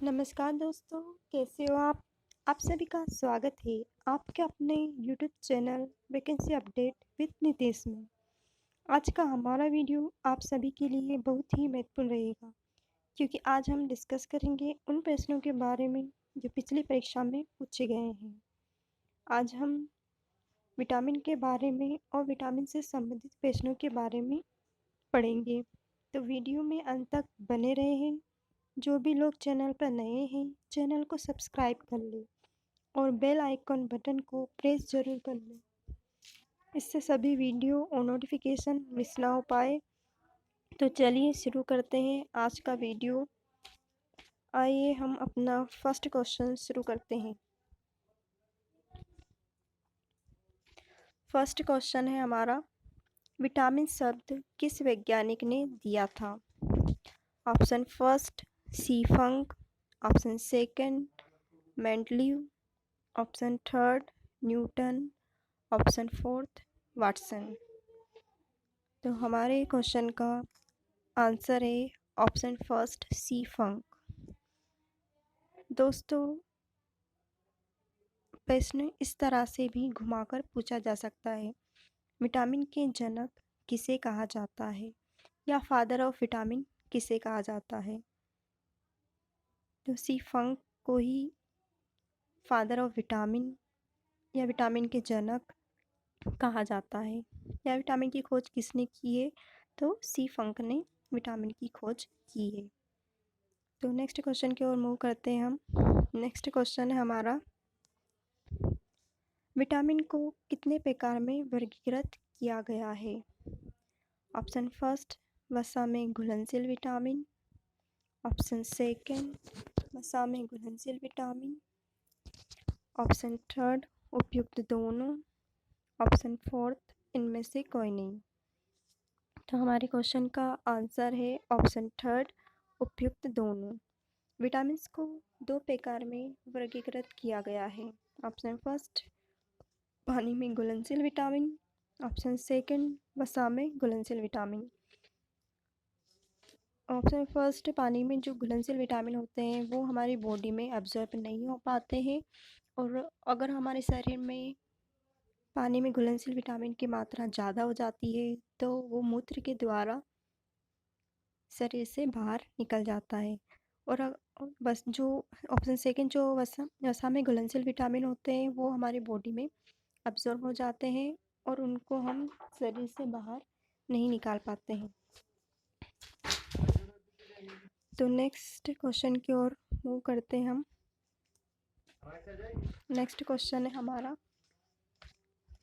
नमस्कार दोस्तों, कैसे हो आप? आप सभी का स्वागत है आपके अपने YouTube channel vacancy update with Nitesh में। आज का हमारा वीडियो आप सभी के लिए बहुत ही महत्वपूर्ण रहेगा क्योंकि आज हम डिस्कस करेंगे उन प्रश्नों के बारे में जो पिछली परीक्षा में पूछे गए हैं। आज हम विटामिन के बारे में और विटामिन से संबंधित प्रश्नों के बारे में पढ़ेंगे, तो वीडियो में अंत तक बने रहे हैं। जो भी लोग चैनल पर नए हैं, चैनल को सब्सक्राइब कर लें और बेल आइकॉन बटन को प्रेस ज़रूर कर लें। इससे सभी वीडियो और नोटिफिकेशन मिस ना हो पाए। तो चलिए शुरू करते हैं आज का वीडियो। आइए हम अपना फर्स्ट क्वेश्चन शुरू करते हैं। फर्स्ट क्वेश्चन है हमारा, विटामिन शब्द किस वैज्ञानिक ने दिया था? Option first C Funk, option second Mendeleev, option third Newton, option fourth Watson. तो हमारे क्वेश्चन का आंसर है ऑप्शन फर्स्ट सी फंक। दोस्तों, प्रश्न इस तरह से भी घुमाकर पूछा जा सकता है, विटामिन के जनक किसे कहा जाता है या फादर ऑफ विटामिन किसे कहा जाता है? तो सी फंक को ही फादर ऑफ विटामिन या विटामिन के जनक कहा जाता है। या विटामिन की खोज किसने की है? तो सी फंक ने विटामिन की खोज की है। तो नेक्स्ट क्वेश्चन की ओर मूव करते हैं हम। नेक्स्ट क्वेश्चन है हमारा, विटामिन को कितने प्रकार में वर्गीकृत किया गया है? ऑप्शन फर्स्ट वसा में घुलनशील विटामिन, ऑप्शन सेकंड वसा में घुलनशील विटामिन, ऑप्शन थर्ड उपयुक्त दोनों, ऑप्शन फोर्थ इनमें से कोई नहीं। तो हमारे क्वेश्चन का आंसर है ऑप्शन थर्ड उपयुक्त दोनों। विटामिन्स को दो प्रकार में वर्गीकृत किया गया है। ऑप्शन फर्स्ट पानी में घुलनशील विटामिन, ऑप्शन सेकंड वसा में घुलनशील विटामिन। ऑप्शन फर्स्ट पानी में जो घुलनशील विटामिन होते हैं वो हमारी बॉडी में एब्जॉर्ब नहीं हो पाते हैं, और अगर हमारे शरीर में पानी में घुलनशील विटामिन की मात्रा ज़्यादा हो जाती है तो वो मूत्र के द्वारा शरीर से बाहर निकल जाता है। और बस जो ऑप्शन सेकंड जो वसा में घुलनशील विटामिन होते हैं वो हमारी बॉडी में अब्जॉर्ब हो जाते हैं और उनको हम शरीर से बाहर नहीं निकाल पाते हैं। तो नेक्स्ट क्वेश्चन की ओर मूव करते हैं हम। नेक्स्ट क्वेश्चन है हमारा,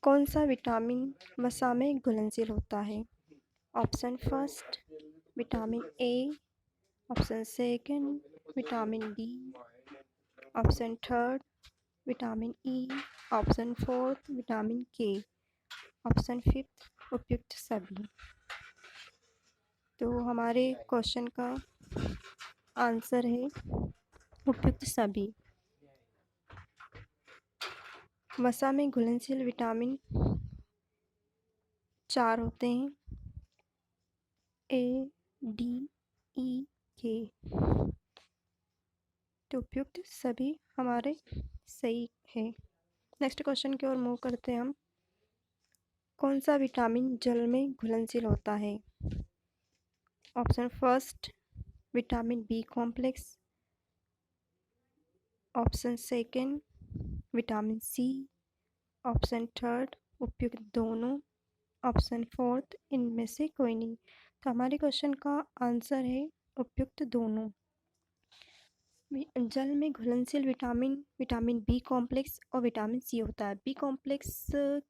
कौन सा विटामिन वसा में घुलनशील होता है? Option first vitamin A, option second vitamin D, option third vitamin E, option fourth vitamin के, ऑप्शन फिफ्थ उपयुक्त सभी। तो हमारे क्वेश्चन का आंसर है उपयुक्त सभी। वसा में घुलनशील विटामिन 4 होते हैं, ए, डी, ई, के। तो उपयुक्त सभी हमारे सही है। नेक्स्ट क्वेश्चन की ओर मूव करते हैं हम। कौन सा विटामिन जल में घुलनशील होता है? Option first vitamin B complex, option second vitamin C, option third उपयुक्त दोनों, ऑप्शन फोर्थ इनमें से कोई नहीं। तो हमारे क्वेश्चन का आंसर है उपयुक्त दोनों। जल में घुलनशील विटामिन विटामिन बी कॉम्प्लेक्स और विटामिन सी होता है। बी कॉम्प्लेक्स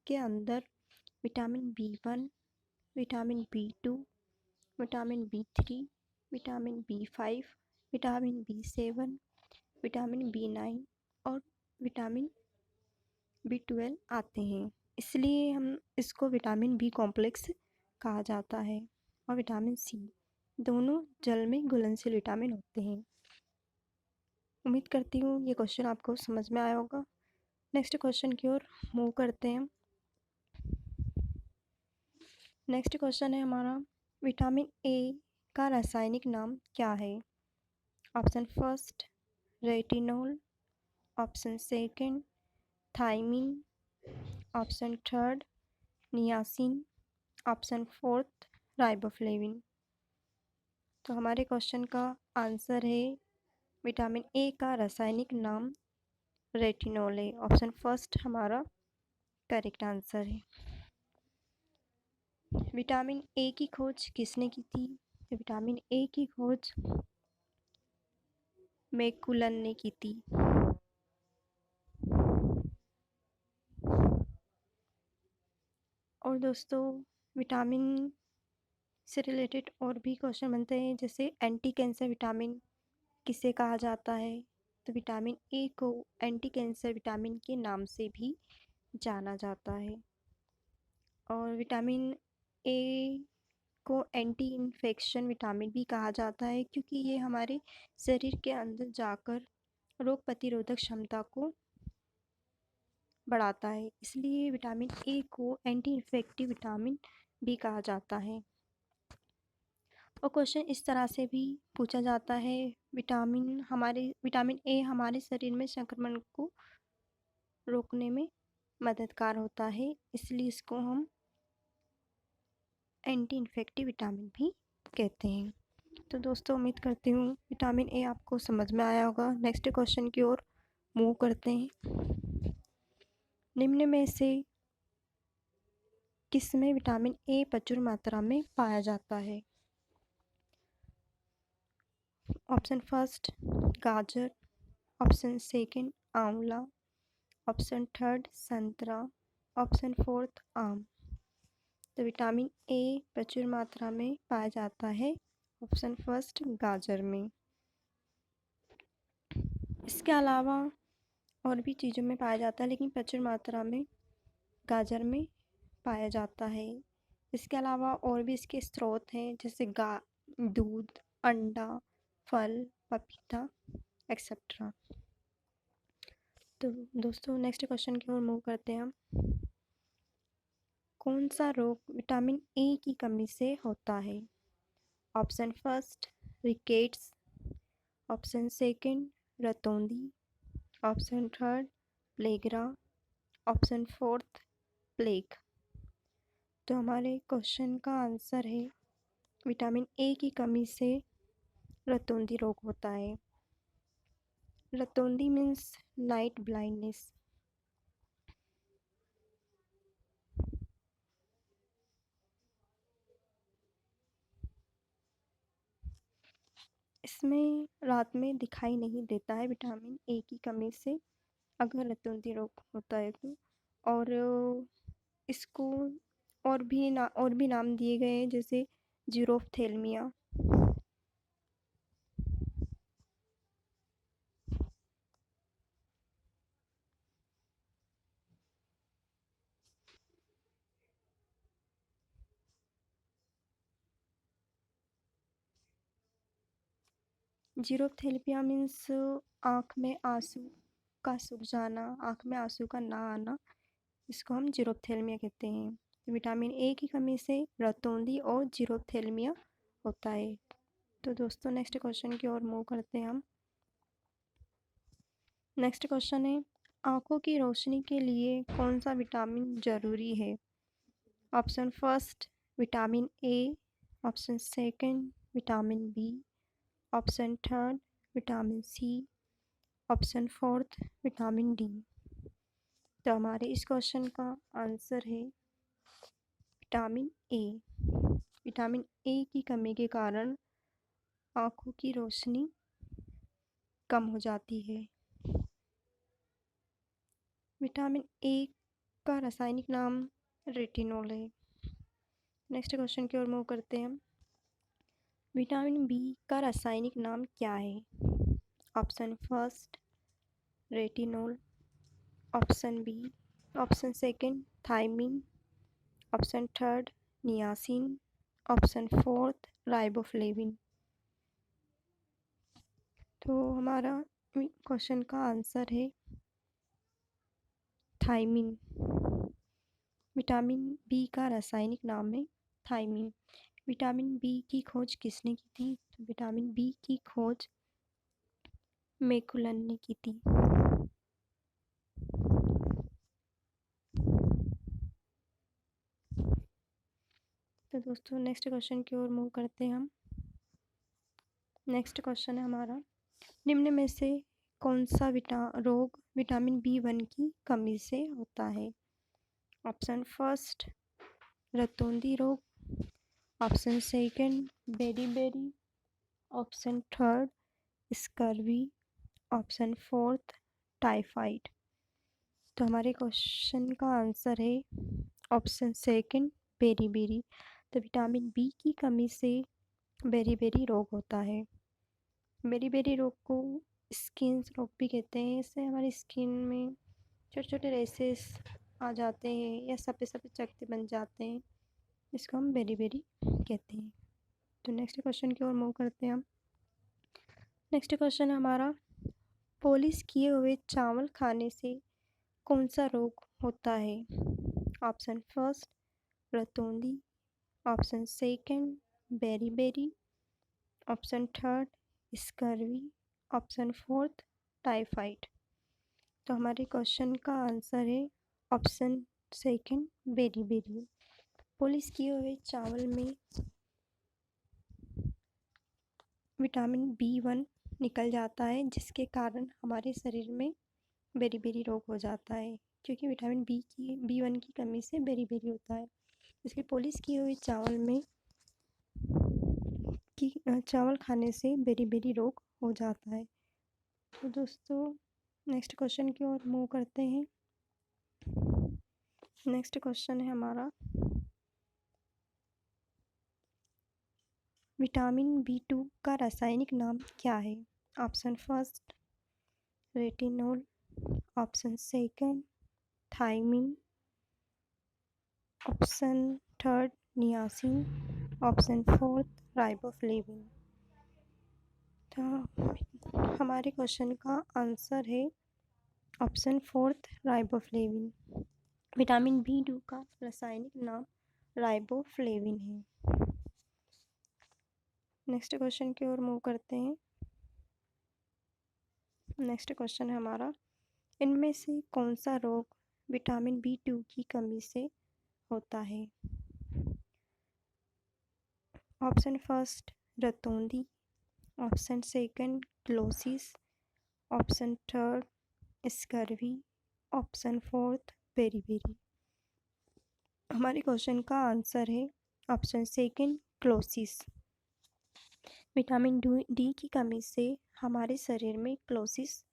के अंदर vitamin B1, vitamin बी2, vitamin B3, vitamin B5, vitamin बी7, vitamin बी9 और विटामिन बी12 आते हैं। इसलिए हम इसको विटामिन बी कॉम्प्लेक्स कहा जाता है। और विटामिन सी दोनों जल में घुलनशील विटामिन होते हैं। उम्मीद करती हूँ ये क्वेश्चन आपको समझ में आया होगा। नेक्स्ट क्वेश्चन की ओर मूव करते हैं। नेक्स्ट क्वेश्चन है हमारा, विटामिन ए का रासायनिक नाम क्या है? Option first retinol, option second thiamine, option third niacin, option fourth riboflavin. तो हमारे क्वेश्चन का आंसर है विटामिन ए का रासायनिक नाम रेटिनॉल है। ऑप्शन फर्स्ट हमारा करेक्ट आंसर है। विटामिन ए की खोज किसने की थी? तो विटामिन ए की खोज मैकुलन ने की थी। और दोस्तों विटामिन से रिलेटेड और भी क्वेश्चन बनते हैं, जैसे एंटी कैंसर विटामिन किसे कहा जाता है? तो विटामिन ए को एंटी कैंसर विटामिन के नाम से भी जाना जाता है। और विटामिन ए को एंटी इन्फेक्शन विटामिन भी कहा जाता है, क्योंकि ये हमारे शरीर के अंदर जाकर रोग प्रतिरोधक क्षमता को बढ़ाता है, इसलिए विटामिन ए को एंटी इन्फेक्टिव विटामिन भी कहा जाता है। और क्वेश्चन इस तरह से भी पूछा जाता है, विटामिन ए हमारे शरीर में संक्रमण को रोकने में मददगार होता है, इसलिए इसको हम एंटी इन्फेक्टिव विटामिन भी कहते हैं। तो दोस्तों उम्मीद करती हूँ विटामिन ए आपको समझ में आया होगा। नेक्स्ट क्वेश्चन की ओर मूव करते हैं। निम्न में से किसमें विटामिन ए प्रचुर मात्रा में पाया जाता है? ऑप्शन फर्स्ट गाजर, ऑप्शन सेकंड आंवला, ऑप्शन थर्ड संतरा, ऑप्शन फोर्थ आम। तो विटामिन ए प्रचुर मात्रा में पाया जाता है ऑप्शन फर्स्ट गाजर में। इसके अलावा और भी चीज़ों में पाया जाता है, लेकिन प्रचुर मात्रा में गाजर में पाया जाता है। इसके अलावा और भी इसके स्रोत हैं, जैसे दूध, अंडा, फल, पपीता एक्सेट्रा। तो दोस्तों नेक्स्ट क्वेश्चन की ओर मूव करते हैं हम। कौन सा रोग विटामिन ए की कमी से होता है? Option first rickets, option second रतौंधी, option third pellagra, option fourth plague. तो हमारे क्वेश्चन का आंसर है विटामिन ए की कमी से रतौंधी रोग होता है। रतौंधी मीन्स नाइट ब्लाइंडनेस। इसमें रात में दिखाई नहीं देता है विटामिन ए की कमी से, अगर रतौंधी रोग होता है तो। और इसको और भी नाम दिए गए हैं, जैसे जीरोफ्थेल्मिया। जीरोफ्थेल्मिया मीन्स आँख में आंसू का सूख जाना, आँख में आंसू का ना आना, इसको हम जीरोफ्थेल्मिया कहते हैं। तो विटामिन ए की कमी से रतौंधी और जीरोफ्थेल्मिया होता है। तो दोस्तों नेक्स्ट क्वेश्चन की ओर मूव करते हैं हम। नेक्स्ट क्वेश्चन है, आँखों की रोशनी के लिए कौन सा विटामिन जरूरी है? Option first vitamin A, option second vitamin B, option third vitamin C, option fourth vitamin D. तो हमारे इस क्वेश्चन का आंसर है विटामिन ए। विटामिन ए की कमी के कारण आँखों की रोशनी कम हो जाती है। विटामिन ए का रासायनिक नाम रेटिनॉल है। नेक्स्ट क्वेश्चन की ओर मूव करते हैं हम। विटामिन बी का रासायनिक नाम क्या है? Option first retinol, option B, option second thiamine, option third niacin, option fourth riboflavin. तो हमारा क्वेश्चन का आंसर है थायमिन। विटामिन बी का रासायनिक नाम है थायमिन। विटामिन बी की खोज किसने की थी? तो विटामिन बी की खोज मैकुलन ने की थी। तो दोस्तों नेक्स्ट क्वेश्चन की ओर मूव करते हैं हम। नेक्स्ट क्वेश्चन है हमारा, निम्न में से कौन सा रोग विटामिन B1 की कमी से होता है? ऑप्शन फर्स्ट रतौंधी रोग, option second berry, option third scurvy, option fourth typhoid. तो हमारे क्वेश्चन का आंसर है ऑप्शन सेकंड बेरी। तो विटामिन बी की कमी से बेरी रोग होता है। बेरी रोग को स्किन रोग भी कहते हैं। इससे हमारी स्किन में छोटे छोटे रेसेस आ जाते हैं या सफ़ेद चकते बन जाते हैं, इसको हम बेरी कहते हैं। तो नेक्स्ट क्वेश्चन की ओर मूव करते हैं हम। नेक्स्ट क्वेश्चन है हमारा, पॉलिश किए हुए चावल खाने से कौन सा रोग होता है? ऑप्शन फर्स्ट रतौंधी, option second berry, option third scurvy, option fourth typhoid. तो हमारे क्वेश्चन का आंसर है ऑप्शन सेकंड बेरी। पॉलिश किए हुए चावल में विटामिन B1 निकल जाता है, जिसके कारण हमारे शरीर में बेरी रोग हो जाता है, क्योंकि विटामिन B1 की कमी से बेरी होता है। इसलिए पॉलिश किए हुए चावल खाने से बेरी रोग हो जाता है। तो दोस्तों नेक्स्ट क्वेश्चन की ओर मूव करते हैं। नेक्स्ट क्वेश्चन है हमारा, विटामिन B2 का रासायनिक नाम क्या है? Option first retinol, option second thiamine, option third niacin, option fourth riboflavin. तो हमारे क्वेश्चन का आंसर है option fourth riboflavin. Vitamin B2 का रासायनिक नाम राइबोफ्लेविन है। नेक्स्ट क्वेश्चन की ओर मूव करते हैं। नेक्स्ट क्वेश्चन है हमारा, इनमें से कौन सा रोग विटामिन B2 की कमी से होता है? ऑप्शन फर्स्ट रतौंधी, option second cheilosis, option third scurvy, option fourth beri. हमारे क्वेश्चन का आंसर है option second cheilosis. Vitamin D की कमी से हमारे शरीर में क्लोसिस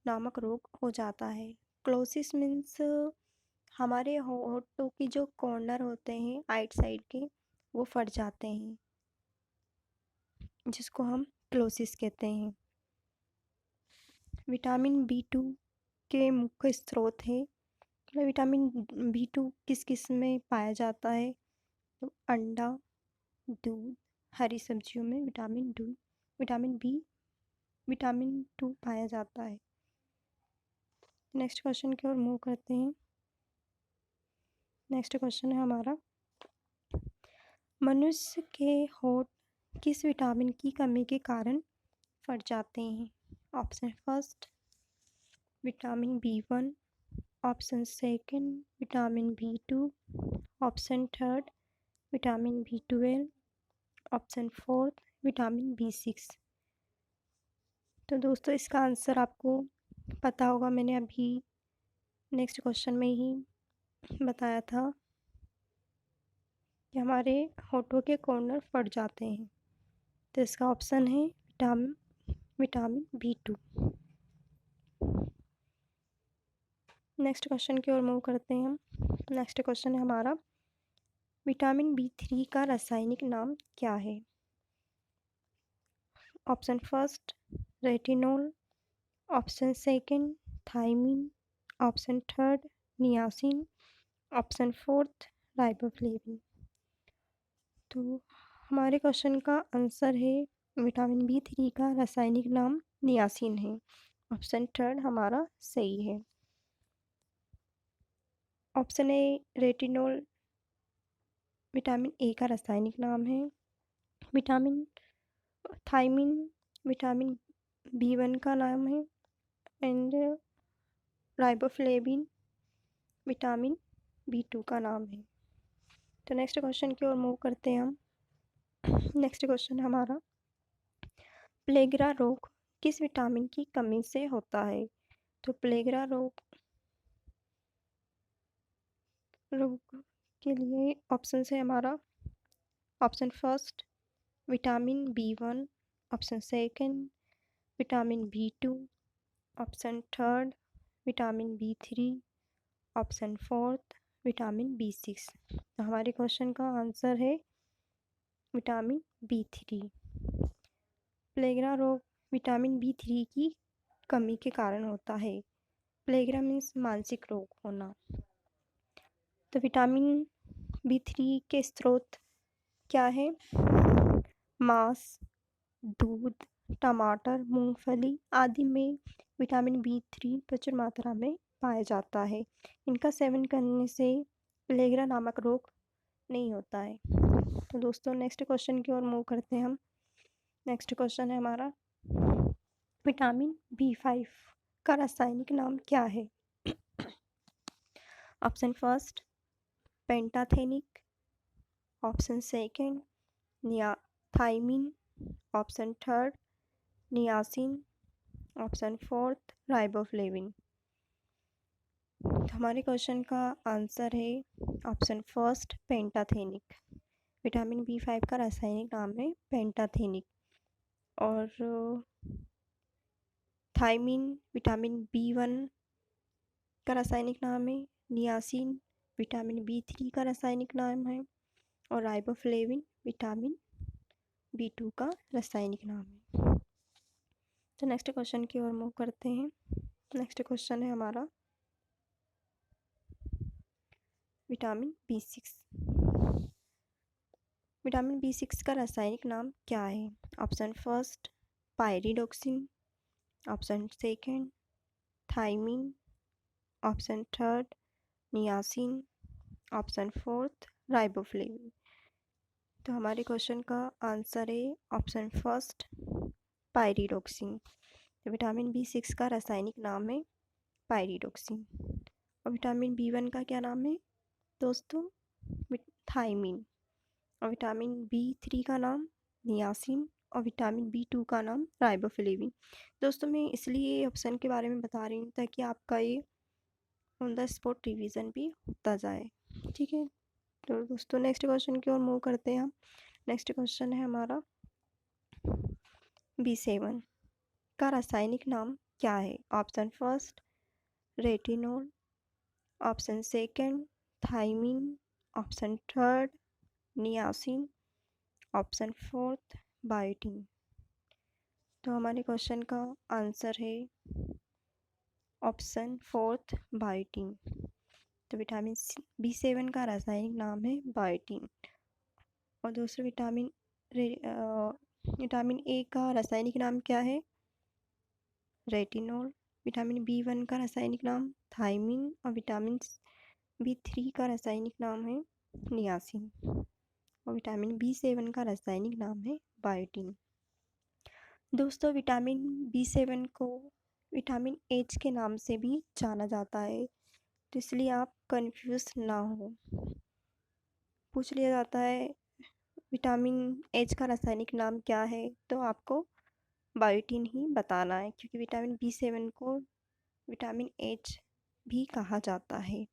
नामक रोग हो जाता है। क्लोसिस मीन्स हमारे होठों की जो कॉर्नर होते हैं आइट साइड के, वो फट जाते हैं, जिसको हम क्लोसिस कहते हैं। विटामिन B2 के मुख्य स्रोत है। विटामिन B2 किस किस में पाया जाता है? तो अंडा, दूध, हरी सब्जियों में विटामिन 2 पाया जाता है। नेक्स्ट क्वेश्चन की ओर मूव करते हैं। नेक्स्ट क्वेश्चन है हमारा, मनुष्य के होठ किस विटामिन की कमी के कारण फट जाते हैं? Option first vitamin B1, option second vitamin B2, option third vitamin B12, option fourth vitamin B6। तो दोस्तों इसका आंसर आपको पता होगा, मैंने अभी नेक्स्ट क्वेश्चन में ही बताया था कि हमारे होठों के कॉर्नर फट जाते हैं। तो इसका ऑप्शन है विटामिन B2। नेक्स्ट क्वेश्चन की ओर मूव करते हैं हम। नेक्स्ट क्वेश्चन है हमारा, विटामिन B3 का रासायनिक नाम क्या है? Option first retinol, option second thiamine, option third niacin, option fourth riboflavin. तो हमारे क्वेश्चन का आंसर है विटामिन B3 का रासायनिक नाम नियासिन है। ऑप्शन थर्ड हमारा सही है। Option A retinol vitamin A का रासायनिक नाम है। विटामिन थायमिन विटामिन B1 का नाम है एंड राइबोफ्लेविन विटामिन B2 का नाम है। तो नेक्स्ट क्वेश्चन की ओर मूव करते हैं हम। नेक्स्ट क्वेश्चन हमारा, प्लेगरा रोग किस विटामिन की कमी से होता है? तो प्लेगरा रोग के लिए ऑप्शन है हमारा, option first vitamin B1, option second vitamin B2, option third vitamin B3, option fourth vitamin B6। तो हमारे क्वेश्चन का आंसर है विटामिन B3। प्लेगरा रोग विटामिन B3 की कमी के कारण होता है। प्लेगरा मीन्स मानसिक रोग होना। तो विटामिन B3 के स्रोत क्या है? मांस, दूध, टमाटर, मूंगफली आदि में विटामिन B3 प्रचुर मात्रा में पाया जाता है। इनका सेवन करने से प्लेगरा नामक रोग नहीं होता है। तो दोस्तों नेक्स्ट क्वेश्चन की ओर मूव करते हैं हम। नेक्स्ट क्वेश्चन है हमारा, विटामिन B5 का रासायनिक नाम क्या है? Option first pantothenic, option second thymine, option third niacin, option fourth riboflavin. तो हमारे क्वेश्चन का आंसर है option first pantothenic. Vitamin B5 का रासायनिक नाम है पेंटाथेनिक। और थाइमिन विटामिन B1 का रासायनिक नाम है, नियासिन विटामिन B3 का रासायनिक नाम है और राइबोफ्लेविन विटामिन B2 का रासायनिक नाम है। तो नेक्स्ट क्वेश्चन की ओर मूव करते हैं। नेक्स्ट क्वेश्चन है हमारा, विटामिन B6। विटामिन B6 का रासायनिक नाम क्या है? Option first pyridoxine, option second thymine, option third niacin, option fourth riboflavin. तो हमारे क्वेश्चन का आंसर है ऑप्शन फर्स्ट पायरिडोक्सिन। तो विटामिन B6 का रासायनिक नाम है पायरिडोक्सिन। और विटामिन B1 का क्या नाम है दोस्तों? थाइमिन। और विटामिन B3 का नाम नियासिन और विटामिन B2 का नाम राइबोफ्लेविन। दोस्तों मैं इसलिए ऑप्शन के बारे में बता रही हूँ ताकि आपका ये ऑन द स्पॉट रिवीजन भी होता जाए। ठीक है, तो दोस्तों नेक्स्ट क्वेश्चन की ओर मूव करते हैं हम। नेक्स्ट क्वेश्चन है हमारा, B7 का रासायनिक नाम क्या है? Option first retinol, option second thymine, option third niacin, option fourth biotin. तो हमारे क्वेश्चन का आंसर है ऑप्शन फोर्थ बायोटिन। तो विटामिन B7 का रासायनिक नाम है बायोटिन। और दूसरा विटामिन ए का रासायनिक नाम क्या है? रेटिनोल। विटामिन B1 का रासायनिक नाम थाइमिन और विटामिन B3 का रासायनिक नाम है नियासिन और विटामिन B7 का रासायनिक नाम है बायोटिन। दोस्तों विटामिन B7 को विटामिन H के नाम से भी जाना जाता है, तो इसलिए आप कंफ्यूज ना हो। पूछ लिया जाता है विटामिन H का रासायनिक नाम क्या है, तो आपको बायोटिन ही बताना है क्योंकि विटामिन B7 को विटामिन H भी कहा जाता है।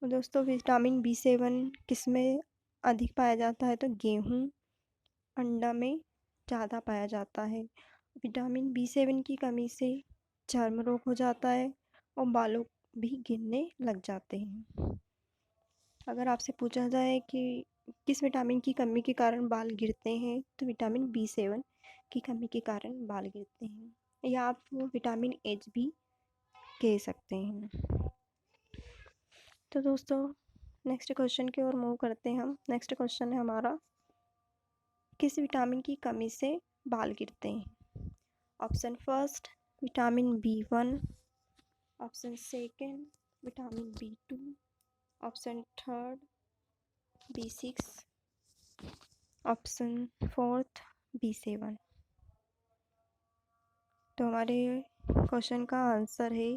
और दोस्तों विटामिन B7 किस में अधिक पाया जाता है? तो गेहूँ, अंडा में ज़्यादा पाया जाता है। विटामिन B7 की कमी से चर्म रोग हो जाता है और बालों भी गिरने लग जाते हैं। अगर आपसे पूछा जाए कि किस विटामिन की कमी के कारण बाल गिरते हैं, तो विटामिन B7 की कमी के कारण बाल गिरते हैं, या आप विटामिन H भी कह सकते हैं। तो दोस्तों नेक्स्ट क्वेश्चन की ओर मूव करते हैं हम। नेक्स्ट क्वेश्चन है हमारा, किस विटामिन की कमी से बाल गिरते हैं? Option first vitamin B1, option second vitamin B2, option third B6, option fourth B7। तो हमारे क्वेश्चन का आंसर है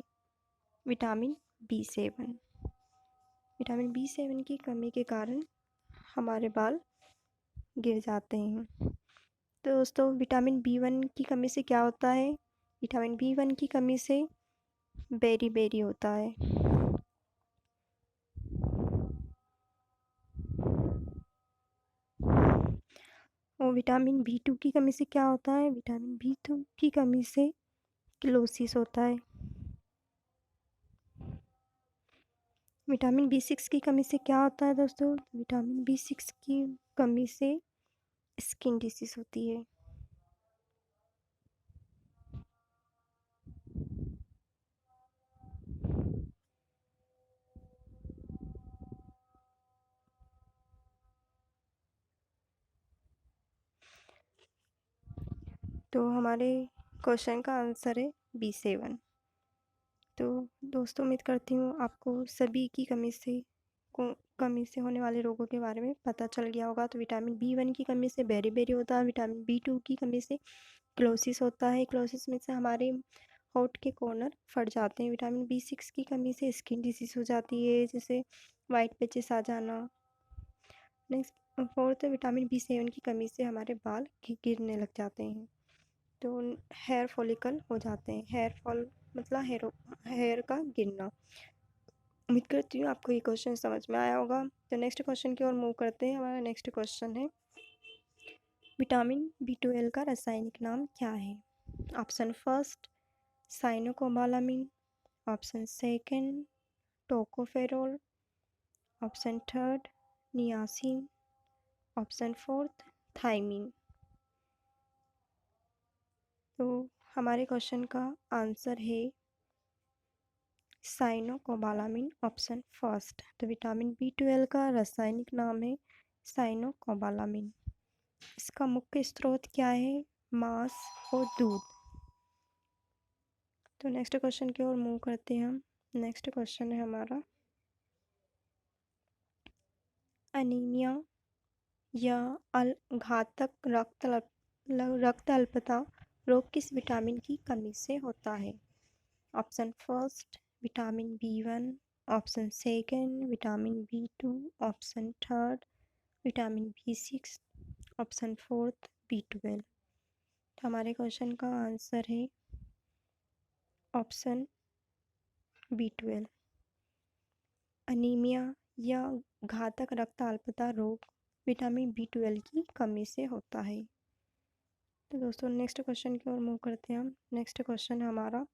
विटामिन B7। विटामिन B7 की कमी के कारण हमारे बाल गिर जाते हैं। तो दोस्तों विटामिन B1 की कमी से क्या होता है? विटामिन B1 की कमी से बेरी होता है। और विटामिन B2 की कमी से क्या होता है? विटामिन B2 की कमी से क्लोसिस होता है। विटामिन B6 की कमी से क्या होता है दोस्तों? विटामिन B6 की कमी से स्किन डिसीज होती है। तो हमारे क्वेश्चन का आंसर है B7। तो दोस्तों उम्मीद करती हूँ आपको सभी की कमी से होने वाले रोगों के बारे में पता चल गया होगा। तो विटामिन B1 की कमी से बेरी होता है। विटामिन B2 की कमी से क्लोसिस होता है। क्लोसिस में से हमारे होठ के कॉर्नर फट जाते हैं। विटामिन B6 की कमी से स्किन डिसीज हो जाती है, जैसे वाइट पैचेस आ जाना। नेक्स्ट फोर्थ, विटामिन B7 की कमी से हमारे बाल गिरने लग जाते हैं, तो हेयर फॉलिकल हो जाते हैं। हेयर फॉल मतलब हेयर का गिरना। उम्मीद करती हूँ आपको ये क्वेश्चन समझ में आया होगा। तो नेक्स्ट क्वेश्चन की ओर मूव करते हैं। हमारा नेक्स्ट क्वेश्चन है विटामिन B12 का रासायनिक नाम क्या है? Option first cyanocobalamin, option second tocopherol, option third niacin, option fourth thymine. तो हमारे क्वेश्चन का आंसर है साइनोकोबालामिन, ऑप्शन फर्स्ट। तो विटामिन B12 का रासायनिक नाम है साइनोकोबालामिन। इसका मुख्य स्रोत क्या है? मांस और दूध। तो नेक्स्ट क्वेश्चन की ओर मूव करते हैं हम। नेक्स्ट क्वेश्चन है हमारा अनीमिया या घातक रक्त अल्पता रोग किस विटामिन की कमी से होता है? Option first vitamin B1, option second vitamin B2, option third vitamin B6, option fourth B12। तो हमारे क्वेश्चन का आंसर है ऑप्शन B12। अनीमिया या घातक रक्त अल्पता रोग विटामिन B12 की कमी से होता है। तो दोस्तों नेक्स्ट क्वेश्चन की ओर मूव करते हैं हम। नेक्स्ट क्वेश्चन हमारा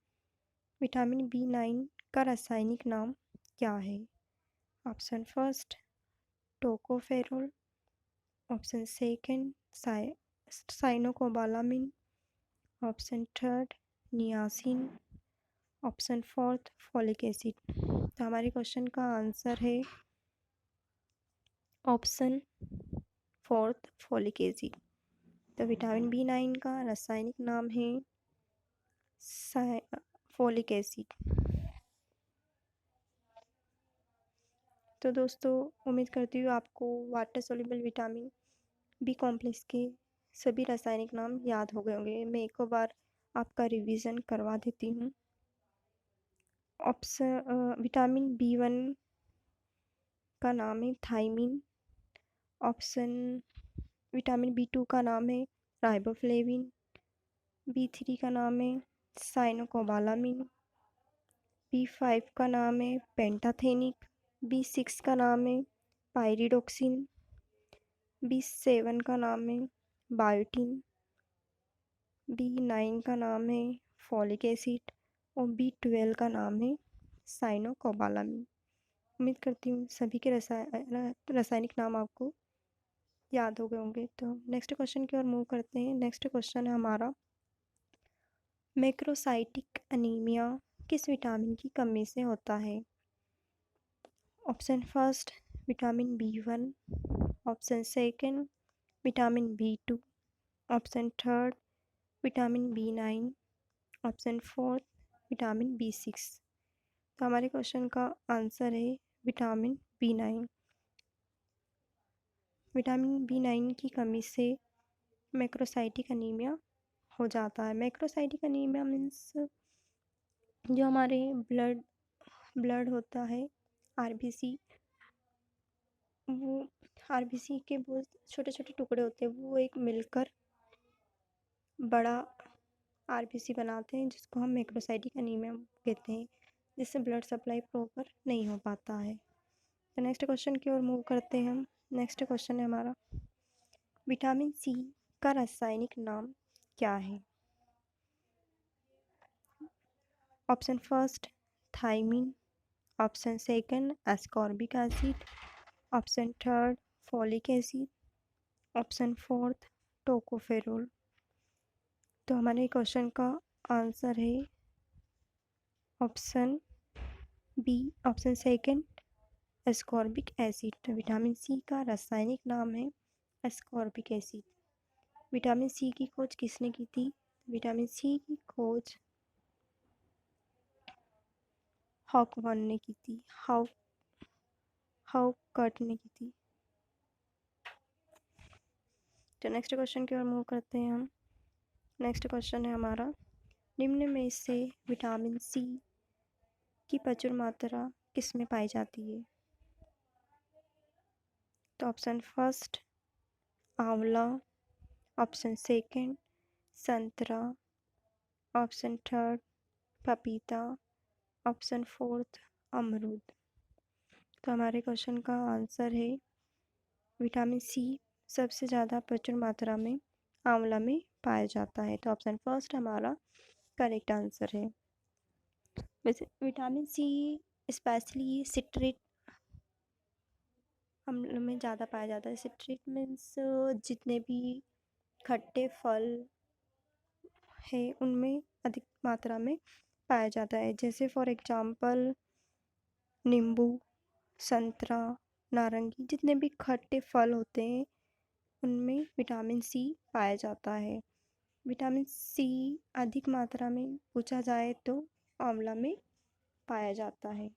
विटामिन B9 का रासायनिक नाम क्या है? Option first tocopherol, option second cyanocobalamin, option third niacin, option fourth folic acid. तो हमारे क्वेश्चन का आंसर है ऑप्शन फोर्थ फॉलिक एसिड। तो विटामिन B9 का रासायनिक नाम है फॉलिक एसिड। तो दोस्तों उम्मीद करती हूँ आपको water soluble vitamin B complex के सभी रासायनिक नाम याद हो गए होंगे। मैं एक बार आपका रिवीजन करवा देती हूँ। ऑप्शन विटामिन B1 का नाम है थाइमिन, ऑप्शन विटामिन B2 का नाम है राइबोफ्लेविन, B3 का नाम है साइनोकोबालामिन, B5 का नाम है पेंटाथेनिक, B6 का नाम है पायरिडोक्सिन, B7 का नाम है बायोटिन, B9 का नाम है फॉलिक एसिड और B12 का नाम है साइनोकोबालामिन। उम्मीद करती हूँ सभी के रासायनिक नाम आपको याद हो गए होंगे। तो नेक्स्ट क्वेश्चन की ओर मूव करते हैं। नेक्स्ट क्वेश्चन है हमारा मैक्रोसाइटिक अनीमिया किस विटामिन की कमी से होता है? Option first vitamin B1, option second vitamin B2, option third vitamin B9, option fourth vitamin B6। तो हमारे क्वेश्चन का आंसर है विटामिन B9। विटामिन B9 की कमी से मैक्रोसाइटिक अनीमिया हो जाता है। मैक्रोसाइटिक एनीमिया मीन्स जो हमारे ब्लड होता है, आरबीसी, वो आरबीसी के वो छोटे छोटे टुकड़े होते हैं, वो एक मिलकर बड़ा आरबीसी बनाते हैं, जिसको हम मैक्रोसाइटिक एनीमिया कहते हैं, जिससे ब्लड सप्लाई प्रॉपर नहीं हो पाता है। तो नेक्स्ट क्वेश्चन की ओर मूव करते हैं हम। नेक्स्ट क्वेश्चन है हमारा, विटामिन सी का रासायनिक नाम क्या है? Option first thiamine, option second ascorbic acid, option third folic acid, option fourth tocopherol. तो हमारे क्वेश्चन का आंसर है option B, option second ascorbic acid. तो विटामिन सी का रासायनिक नाम है एस्कॉर्बिक एसिड। विटामिन सी की खोज किसने की थी? विटामिन सी की खोज हॉकमैन ने की थी, हाउकर्ट ने की थी। तो नेक्स्ट क्वेश्चन की ओर मूव करते हैं हम। नेक्स्ट क्वेश्चन है हमारा, निम्न में से विटामिन सी की प्रचुर मात्रा किस में पाई जाती है? तो ऑप्शन फर्स्ट आंवला, ऑप्शन सेकंड संतरा, ऑप्शन थर्ड पपीता, ऑप्शन फोर्थ अमरूद। तो हमारे क्वेश्चन का आंसर है विटामिन सी सबसे ज़्यादा प्रचुर मात्रा में आंवला में पाया जाता है। तो ऑप्शन फर्स्ट हमारा करेक्ट आंसर है। वैसे विटामिन सी स्पेशली सिट्रिक अम्ल में ज़्यादा पाया जाता है। सिट्रिक मीन्स जितने भी खट्टे फल है उनमें अधिक मात्रा में पाया जाता है। जैसे फॉर एग्जांपल नींबू, संतरा, नारंगी, जितने भी खट्टे फल होते हैं उनमें विटामिन सी पाया जाता है। विटामिन सी अधिक मात्रा में पूछा जाए तो आंवला में पाया जाता है।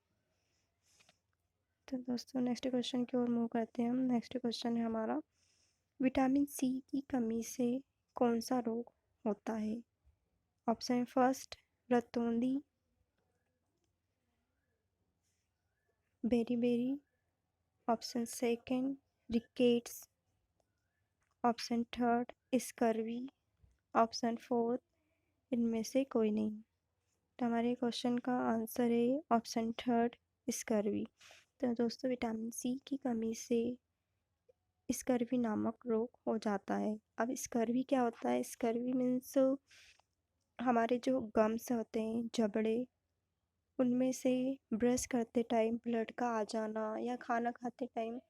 तो दोस्तों नेक्स्ट क्वेश्चन की ओर मूव करते हैं हम। नेक्स्ट क्वेश्चन है हमारा, विटामिन सी की कमी से कौन सा रोग होता है? ऑप्शन फर्स्ट रतौंधी, beri, option second rickets, option third scurvy, option fourth इनमें से कोई नहीं। तो हमारे क्वेश्चन का आंसर है ऑप्शन थर्ड स्कर्वी। तो दोस्तों विटामिन सी की कमी से स्कर्वी नामक रोग हो जाता है। अब स्कर्वी क्या होता है? स्कर्वी मीन्स हमारे जो गम्स होते हैं, जबड़े, उनमें से ब्रश करते टाइम ब्लड का आ जाना या खाना खाते टाइम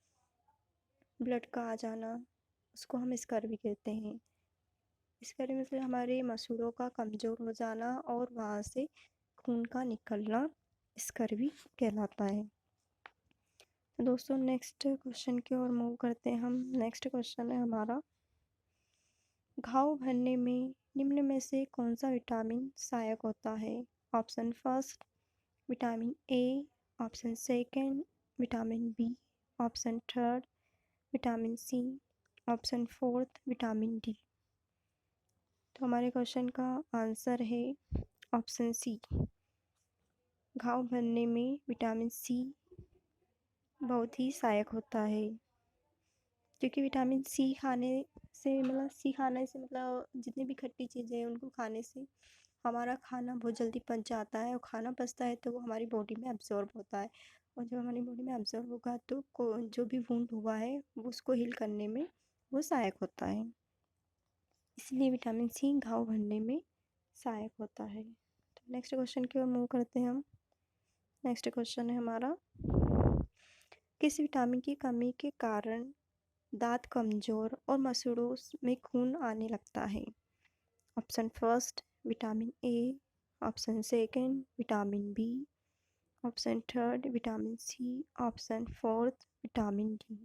ब्लड का आ जाना, उसको हम स्कर्वी कहते हैं। स्कर्वी मतलब हमारे मसूड़ों का कमज़ोर हो जाना और वहाँ से खून का निकलना स्कर्वी कहलाता है। तो दोस्तों नेक्स्ट क्वेश्चन की ओर मूव करते हैं हम। नेक्स्ट क्वेश्चन है हमारा, घाव भरने में निम्न में से कौन सा विटामिन सहायक होता है? Option first vitamin A, option second vitamin B, option third vitamin C, option fourth vitamin D. तो हमारे क्वेश्चन का आंसर है ऑप्शन सी। घाव भरने में विटामिन सी बहुत ही सहायक होता है, क्योंकि विटामिन सी खाने से मतलब जितनी भी खट्टी चीज़ें हैं उनको खाने से हमारा खाना बहुत जल्दी पच जाता है, और खाना पचता है तो वो हमारी बॉडी में एब्जॉर्ब होता है, और जब हमारी बॉडी में एब्जॉर्ब होगा तो जो भी वुंड हुआ है वो उसको हील करने में वो सहायक होता है। इसलिए विटामिन सी घाव भरने में सहायक होता है। तो नेक्स्ट क्वेश्चन की ओर मूव करते हैं हम। नेक्स्ट क्वेश्चन है हमारा, किस विटामिन की कमी के कारण दांत कमजोर और मसूड़ों में खून आने लगता है? Option first vitamin A, option second vitamin B, option third vitamin C, option fourth vitamin D.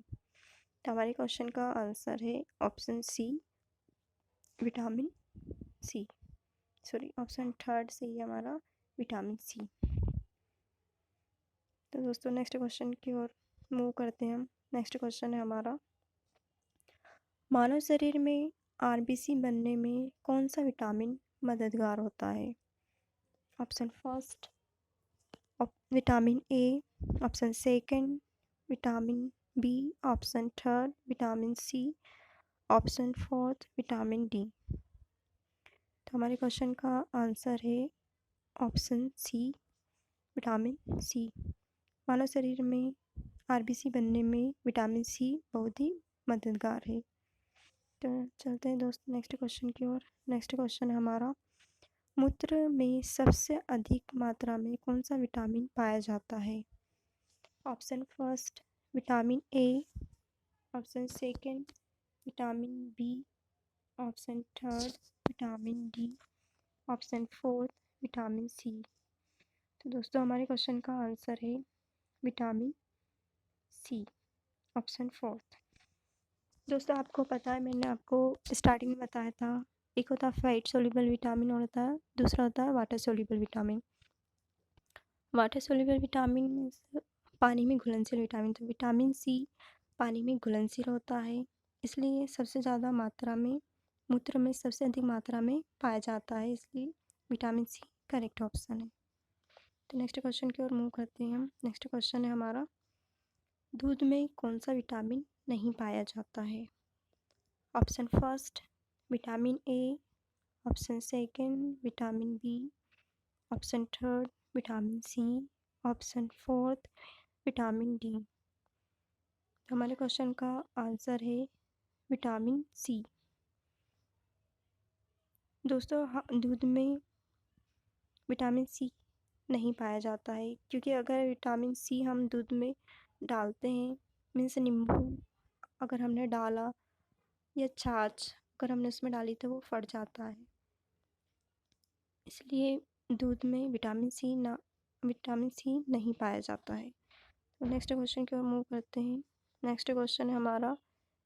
तो हमारे क्वेश्चन का आंसर है option C vitamin C, sorry option third से ही हमारा विटामिन सी। तो दोस्तों नेक्स्ट क्वेश्चन की ओर मूव करते हैं हम। नेक्स्ट क्वेश्चन है हमारा, मानव शरीर में आरबीसी बनने में कौन सा विटामिन मददगार होता है? Option first vitamin A, option second vitamin B, option third vitamin C, option fourth vitamin D. तो हमारे क्वेश्चन का आंसर है ऑप्शन सी, विटामिन सी। मानव शरीर में आरबीसी बनने में विटामिन सी बहुत ही मददगार है। तो चलते हैं दोस्त नेक्स्ट क्वेश्चन की ओर। नेक्स्ट क्वेश्चन है हमारा, मूत्र में सबसे अधिक मात्रा में कौन सा विटामिन पाया जाता है? Option first vitamin A, option second vitamin B, option third vitamin D, option fourth vitamin C. तो दोस्तों हमारे क्वेश्चन का आंसर है विटामिन सी, ऑप्शन फोर्थ। दोस्तों आपको पता है, मैंने आपको स्टार्टिंग में बताया था, एक होता है फैट सोल्यूबल विटामिन और होता है दूसरा होता है water soluble vitamin. Water soluble vitamin पानी में घुलनशील विटामिन, तो विटामिन सी पानी में घुलनशील होता है, इसलिए सबसे ज़्यादा मात्रा में मूत्र में सबसे अधिक मात्रा में पाया जाता है, इसलिए विटामिन सी करेक्ट ऑप्शन है। तो नेक्स्ट क्वेश्चन की ओर मूव करते हैं हम। नेक्स्ट क्वेश्चन है हमारा, दूध में कौन सा विटामिन नहीं पाया जाता है? Option first vitamin A, option second vitamin B, option third vitamin C, option fourth vitamin D. तो हमारे क्वेश्चन का आंसर है विटामिन सी। दोस्तों दूध में विटामिन सी नहीं पाया जाता है, क्योंकि अगर विटामिन सी हम दूध में डालते हैं, मीन्स नींबू अगर हमने डाला या छाछ अगर हमने उसमें डाली तो वो फट जाता है, इसलिए दूध में विटामिन सी नहीं पाया जाता है। तो नेक्स्ट क्वेश्चन की ओर मूव करते हैं। नेक्स्ट क्वेश्चन है हमारा,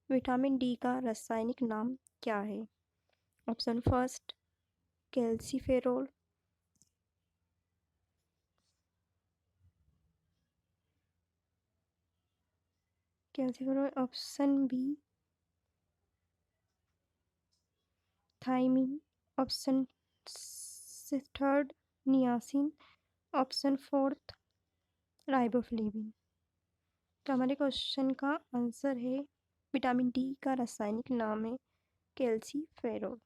विटामिन डी का रासायनिक नाम क्या है? Option first calciferol, option B thiamine, option third niacin, option fourth riboflavin. तो हमारे क्वेश्चन का आंसर है विटामिन डी का रासायनिक नाम है calciferol,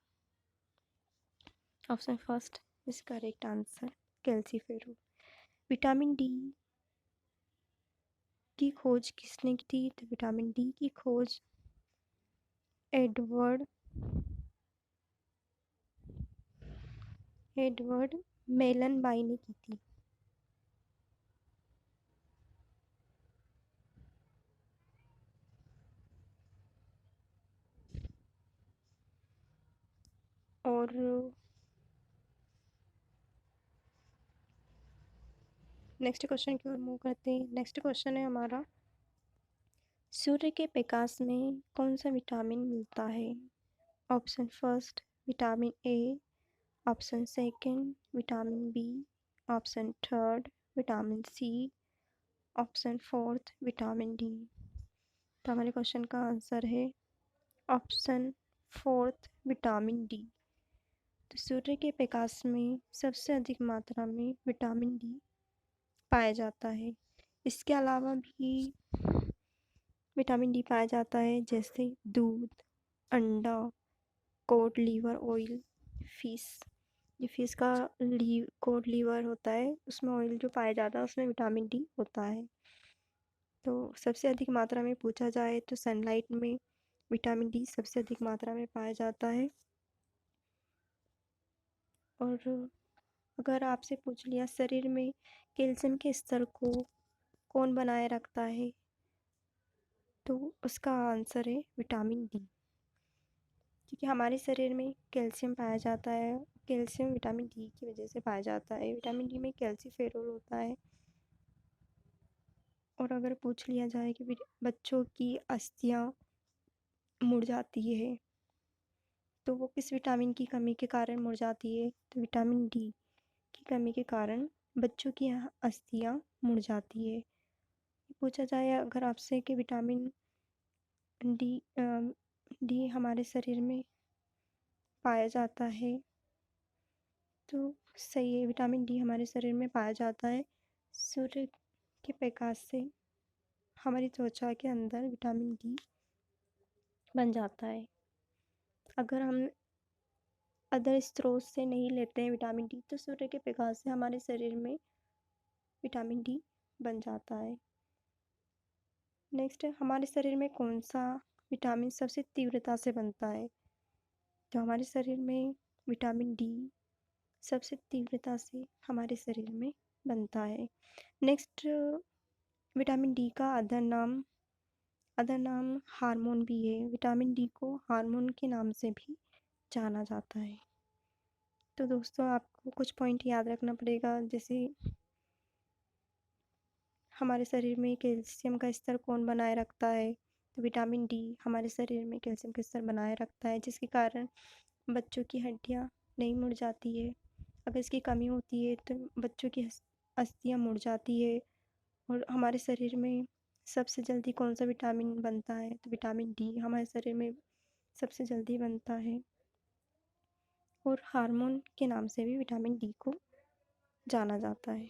option first is correct answer calciferol. Vitamin D की खोज किसने की थी? तो विटामिन डी की खोज एडवर्ड मेलनबाई ने की थी। और नेक्स्ट क्वेश्चन की ओर मूव करते हैं। नेक्स्ट क्वेश्चन है हमारा, सूर्य के प्रकाश में कौन सा विटामिन मिलता है? Option first vitamin A, option second vitamin B, option third vitamin C, option fourth vitamin D. तो हमारे क्वेश्चन का आंसर है ऑप्शन फोर्थ विटामिन डी। तो सूर्य के प्रकाश में सबसे अधिक मात्रा में विटामिन डी पाया जाता है। इसके अलावा भी विटामिन डी पाया जाता है, जैसे दूध, अंडा, कोड लीवर ऑयल, फिश। ये फिश का कोड लीवर होता है, उसमें ऑयल जो पाया जाता है उसमें विटामिन डी होता है। तो सबसे अधिक मात्रा में पूछा जाए तो सनलाइट में विटामिन डी सबसे अधिक मात्रा में पाया जाता है। और अगर आपसे पूछ लिया शरीर में कैल्शियम के स्तर को कौन बनाए रखता है, तो उसका आंसर है विटामिन डी, क्योंकि हमारे शरीर में कैल्शियम पाया जाता है। कैल्शियम विटामिन डी की वजह से पाया जाता है। विटामिन डी में कैल्सीफेरोल होता है। और अगर पूछ लिया जाए कि बच्चों की अस्थियाँ मुड़ जाती है तो वो किस विटामिन की कमी के कारण मुड़ जाती है? तो विटामिन डी की कमी के कारण बच्चों की अस्थियाँ मुड़ जाती है। पूछा जाए अगर आपसे कि विटामिन डी हमारे शरीर में पाया जाता है? तो सही है, विटामिन डी हमारे शरीर में पाया जाता है सूर्य के प्रकाश से। हमारी त्वचा के अंदर विटामिन डी बन जाता है। अगर हम अदर स्रोत से नहीं लेते हैं विटामिन डी, तो सूर्य के प्रकाश से हमारे शरीर में विटामिन डी बन जाता है। नेक्स्ट है, हमारे शरीर में कौन सा विटामिन सबसे तीव्रता से बनता है? तो हमारे शरीर में विटामिन डी सबसे तीव्रता से हमारे शरीर में बनता है। नेक्स्ट, विटामिन डी का अदर नाम हार्मोन भी है। विटामिन डी को हार्मोन के नाम से भी जाना जाता है। तो दोस्तों, आपको कुछ पॉइंट याद रखना पड़ेगा, जैसे हमारे शरीर में कैल्शियम का स्तर कौन बनाए रखता है? तो विटामिन डी हमारे शरीर में कैल्शियम का स्तर बनाए रखता है, जिसके कारण बच्चों की हड्डियाँ नहीं मुड़ जाती है। अगर इसकी कमी होती है तो बच्चों की अस्थियाँ मुड़ जाती है। और हमारे शरीर में सबसे जल्दी कौन सा विटामिन बनता है? तो विटामिन डी हमारे शरीर में सबसे जल्दी बनता है। और हार्मोन के नाम से भी विटामिन डी को जाना जाता है।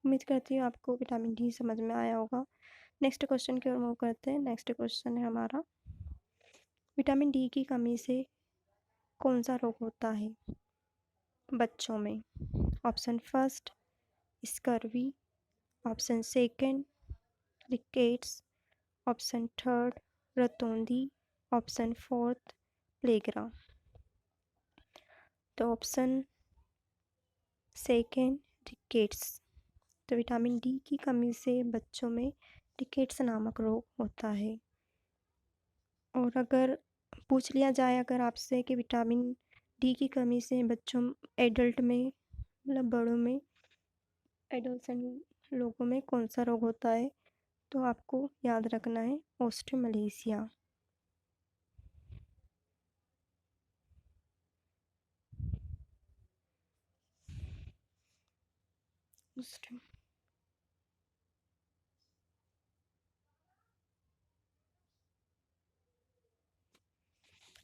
उम्मीद करती हूँ आपको विटामिन डी समझ में आया होगा। नेक्स्ट क्वेश्चन की ओर मूव करते हैं। नेक्स्ट क्वेश्चन है हमारा, विटामिन डी की कमी से कौन सा रोग होता है बच्चों में? Option first scurvy, option second rickets, option third रतौंधी, ऑप्शन फोर्थ प्लेग्रा। तो ऑप्शन सेकंड रिकेट्स। तो विटामिन डी की कमी से बच्चों में रिकेट्स नामक रोग होता है। और अगर पूछ लिया जाए अगर आपसे कि विटामिन डी की कमी से बच्चों एडल्ट में मतलब बड़ों में एडोलसेंट लोगों में कौन सा रोग होता है, तो आपको याद रखना है ऑस्टियोमलेशिया।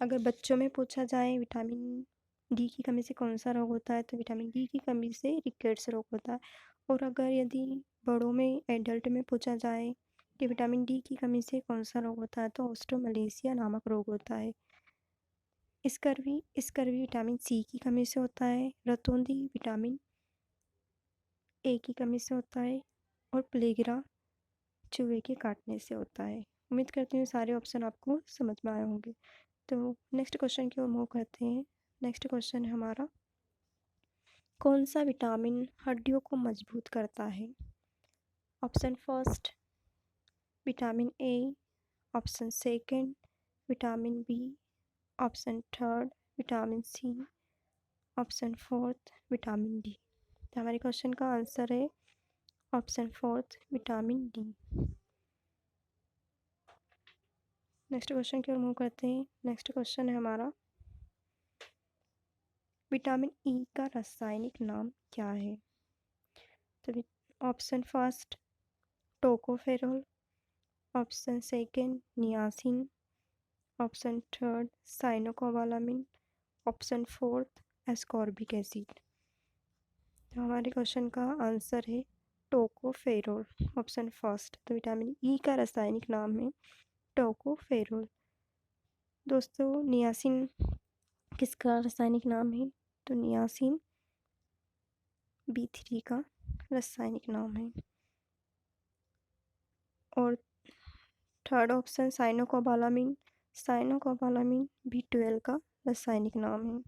अगर बच्चों में पूछा जाए विटामिन डी की कमी से कौन सा रोग होता है, तो विटामिन डी की कमी से रिकेट्स रोग होता है। और अगर यदि बड़ों में एडल्ट में पूछा जाए कि विटामिन डी की कमी से कौन सा रोग होता है, तो ऑस्टियोमलेशिया नामक रोग होता है। स्कर्वी विटामिन सी की कमी से होता है। रतौंधी विटामिन ए की कमी से होता है। और प्लेगरा चूहे के काटने से होता है। उम्मीद करती हूँ सारे ऑप्शन आपको समझ में आए होंगे। तो नेक्स्ट क्वेश्चन की ओर मूव करते हैं। नेक्स्ट क्वेश्चन है हमारा, कौन सा विटामिन हड्डियों को मजबूत करता है? Option first vitamin A, option second vitamin B, option third vitamin C, option fourth vitamin D. तो हमारे क्वेश्चन का आंसर है option fourth vitamin D. Next question की ओर मूव करते हैं। नेक्स्ट क्वेश्चन है हमारा, विटामिन ई का रासायनिक नाम क्या है? तो option first tocopherol, option second niacin, option third cyanocobalamin, option fourth ascorbic acid. तो हमारे क्वेश्चन का आंसर है टोकोफेरोल, ऑप्शन फर्स्ट। तो विटामिन ई का रासायनिक नाम है टोकोफेरोल। दोस्तों, नियासिन किसका रासायनिक नाम है? तो नियासिन B3 का रासायनिक नाम है। और थर्ड ऑप्शन साइनोकोबालामिन B12 का रासायनिक नाम है।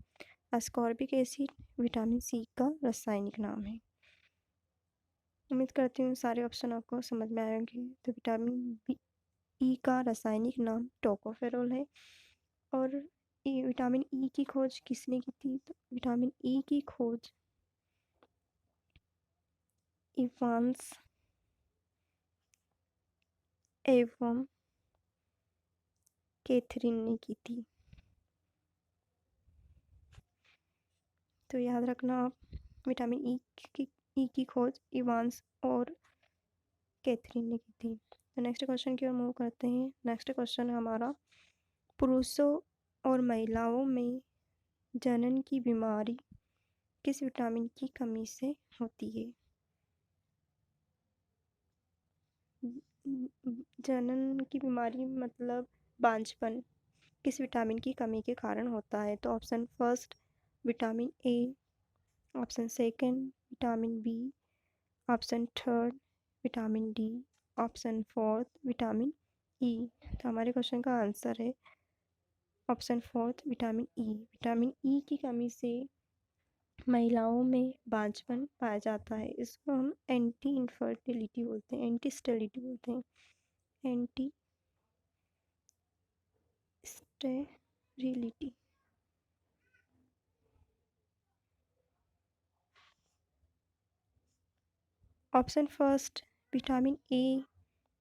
एस्कॉर्बिक एसिड विटामिन सी का रासायनिक नाम है। उम्मीद करती हूँ सारे ऑप्शन आपको समझ में आएंगे। तो विटामिन ई का रासायनिक नाम टोकोफेरोल है। और विटामिन ई की खोज किसने की थी? तो विटामिन ई की खोज इवांस एवं कैथरीन ने की थी। तो याद रखना आप, विटामिन ई की खोज इवांस और कैथरीन ने की थी। तो नेक्स्ट क्वेश्चन की ओर मूव करते हैं। नेक्स्ट क्वेश्चन है हमारा, पुरुषों और महिलाओं में जनन की बीमारी किस विटामिन की कमी से होती है? जनन की बीमारी मतलब बांझपन किस विटामिन की कमी के कारण होता है? तो option first vitamin A, option second vitamin B, option third vitamin D, option fourth vitamin E. तो हमारे क्वेश्चन का आंसर है option fourth vitamin E. Vitamin E की कमी से महिलाओं में बांझपन पाया जाता है। इसको हम एंटी इनफर्टिलिटी बोलते हैं, एंटी स्टेरिलिटी बोलते हैं, anti sterility. Option first vitamin ए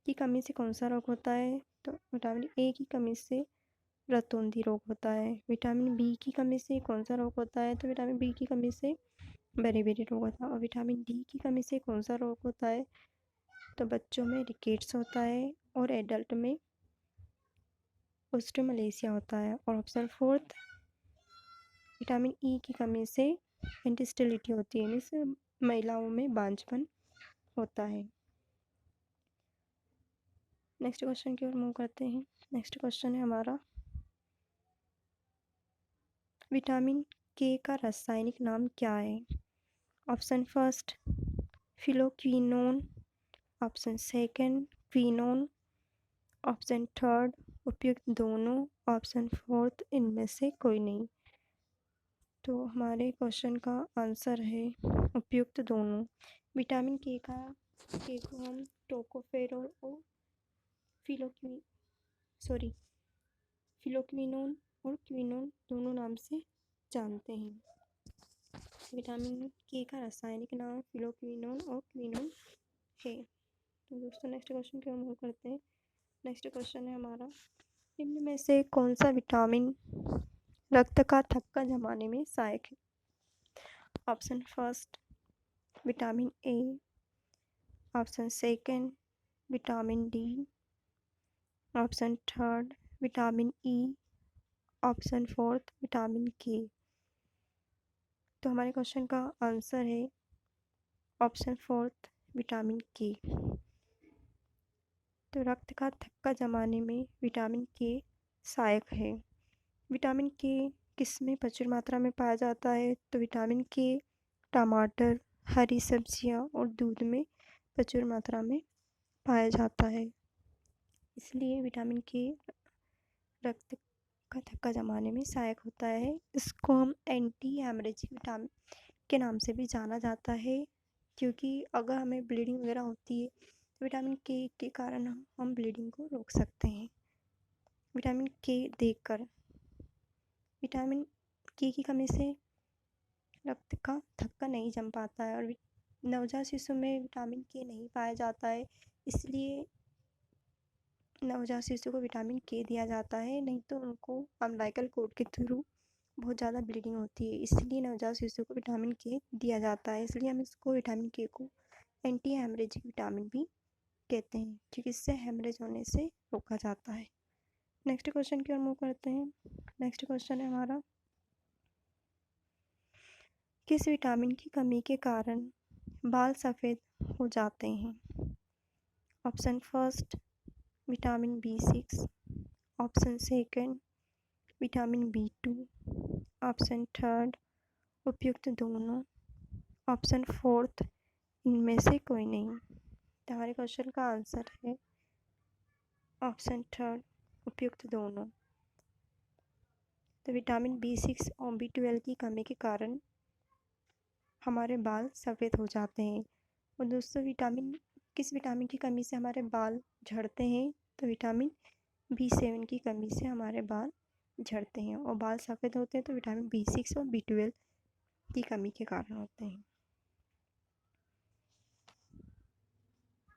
की कमी से कौन सा रोग होता है? तो विटामिन ए की कमी से रतौंधी रोग होता है। विटामिन बी की कमी से कौन सा रोग होता है? तो विटामिन बी की कमी से बेरी रोग होता है। और विटामिन डी की कमी से कौन सा रोग होता है? तो बच्चों में रिकेट्स होता है और एडल्ट में ओस्टियोमलेसिया होता है। और ऑप्शन फोर्थ विटामिन ई की कमी से एंटीस्टेलिटी होती है, इससे महिलाओं में बांझपन होता है। नेक्स्ट क्वेश्चन की ओर मूव करते हैं। नेक्स्ट क्वेश्चन है हमारा विटामिन के का रासायनिक नाम क्या है? Option first phylloquinone, option second quinone, option third उपयुक्त दोनों, ऑप्शन फोर्थ इनमें से कोई नहीं। तो हमारे क्वेश्चन का आंसर है उपयुक्त दोनों। विटामिन के को हम टोकोफेरोल और फिलोक्विनोन और क्विनोन दोनों नाम से जानते हैं। विटामिन के का रासायनिक नाम फिलोक्विनोन और क्विनोन है। तो दोस्तों नेक्स्ट क्वेश्चन की ओर मूव करते हैं। नेक्स्ट क्वेश्चन है हमारा निम्न में से कौन सा विटामिन रक्त का थक्का जमाने में सहायक है? Option first vitamin A, option second vitamin D, option third vitamin E, option fourth vitamin के। तो हमारे क्वेश्चन का आंसर है ऑप्शन फोर्थ विटामिन के। तो रक्त का थक्का जमाने में विटामिन के सहायक है। विटामिन के किस में प्रचुर मात्रा में पाया जाता है? तो विटामिन के टमाटर, हरी सब्जियां और दूध में प्रचुर मात्रा में पाया जाता है। इसलिए विटामिन के रक्त का थक्का जमाने में सहायक होता है। इसको हम एंटी हेमरेजिक विटामिन के नाम से भी जाना जाता है, क्योंकि अगर हमें ब्लीडिंग वगैरह होती है तो विटामिन के कारण हम ब्लीडिंग को रोक सकते हैं। विटामिन के देखकर विटामिन के की कमी से रक्त का थक्का नहीं जम पाता है और नवजात शिशु में विटामिन के नहीं पाया जाता है, इसलिए नवजात शिशु को विटामिन के दिया जाता है, नहीं तो उनको अम्बिलिकल कोर्ड के थ्रू बहुत ज़्यादा ब्लीडिंग होती है, इसलिए नवजात शिशु को विटामिन के दिया जाता है। इसलिए हम इसको विटामिन के को एंटी हेमरेजिक विटामिन भी कहते हैं, क्योंकि इससे हेमरेज होने से रोका जाता है। नेक्स्ट क्वेश्चन की ओर मूव करते हैं। नेक्स्ट क्वेश्चन है हमारा किस विटामिन की कमी के कारण बाल सफ़ेद हो जाते हैं? Option first vitamin B6, option second vitamin B2, option third उपयुक्त दोनों, ऑप्शन फोर्थ इनमें से कोई नहीं। तो हमारे क्वेश्चन का आंसर है ऑप्शन थर्ड उपयुक्त दोनों। तो विटामिन B6 और B12 की कमी के कारण हमारे बाल सफ़ेद हो जाते हैं। और दोस्तों किस विटामिन की कमी से हमारे बाल झड़ते हैं? तो विटामिन B7 की कमी से हमारे बाल झड़ते हैं और बाल सफ़ेद होते हैं तो विटामिन B6 और B12 की कमी के कारण होते हैं।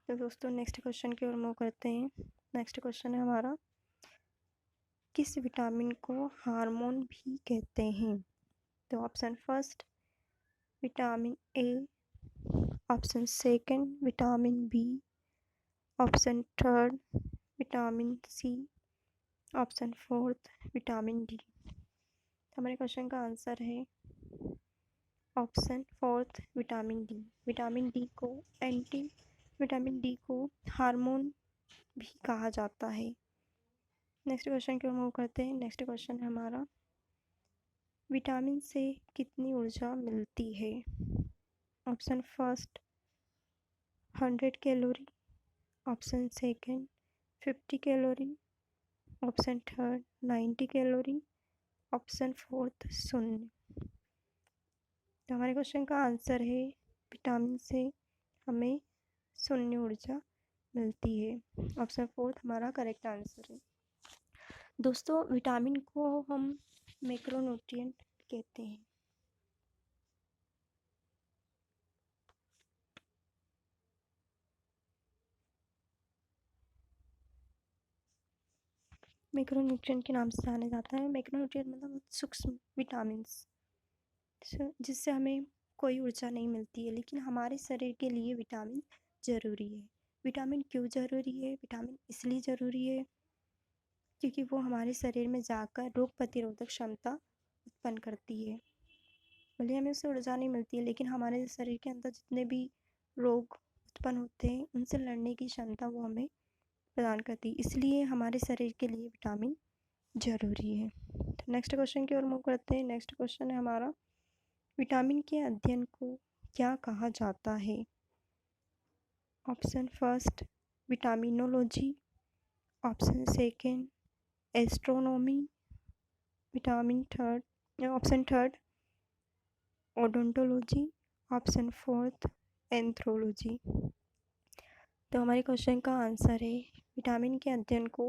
तो दोस्तों नेक्स्ट क्वेश्चन की ओर मूव करते हैं। नेक्स्ट क्वेश्चन है हमारा किस विटामिन को हार्मोन भी कहते हैं? तो option first vitamin A, option second vitamin B, option third vitamin C, option fourth vitamin D. हमारे क्वेश्चन का आंसर है option fourth vitamin D. Vitamin D को एंटी विटामिन डी को हार्मोन भी कहा जाता है। नेक्स्ट क्वेश्चन की ओर मूव करते हैं। नेक्स्ट क्वेश्चन है हमारा, विटामिन से कितनी ऊर्जा मिलती है? Option first 100 calorie, option second 50 calorie, option third 90 calorie, option fourth 0। तो हमारे क्वेश्चन का आंसर है विटामिन से हमें 0 ऊर्जा मिलती है। ऑप्शन फोर्थ हमारा करेक्ट आंसर है। दोस्तों, विटामिन को हम मैक्रोन्यूट्रिएंट कहते हैं। मैक्रोन्यूट्रिएंट के नाम से जाना जाता है। मैक्रोन्यूट्रिएंट मतलब सूक्ष्म विटामिन्स, जिससे हमें कोई ऊर्जा नहीं मिलती है, लेकिन हमारे शरीर के लिए विटामिन ज़रूरी है। विटामिन क्यों ज़रूरी है? विटामिन इसलिए ज़रूरी है क्योंकि वो हमारे शरीर में जाकर रोग प्रतिरोधक क्षमता उत्पन्न करती है। भले हमें उससे ऊर्जा नहीं मिलती है, लेकिन हमारे शरीर के अंदर जितने भी रोग उत्पन्न होते हैं उनसे लड़ने की क्षमता वो हमें प्रदान करती है। इसलिए हमारे शरीर के लिए विटामिन ज़रूरी है। तो नेक्स्ट क्वेश्चन की ओर मूव करते हैं। नेक्स्ट क्वेश्चन है हमारा, विटामिन के अध्ययन को क्या कहा जाता है? Option first vitaminology, option second astronomy, option third odontology, option fourth anthropology. तो हमारे क्वेश्चन का आंसर है विटामिन के अध्ययन को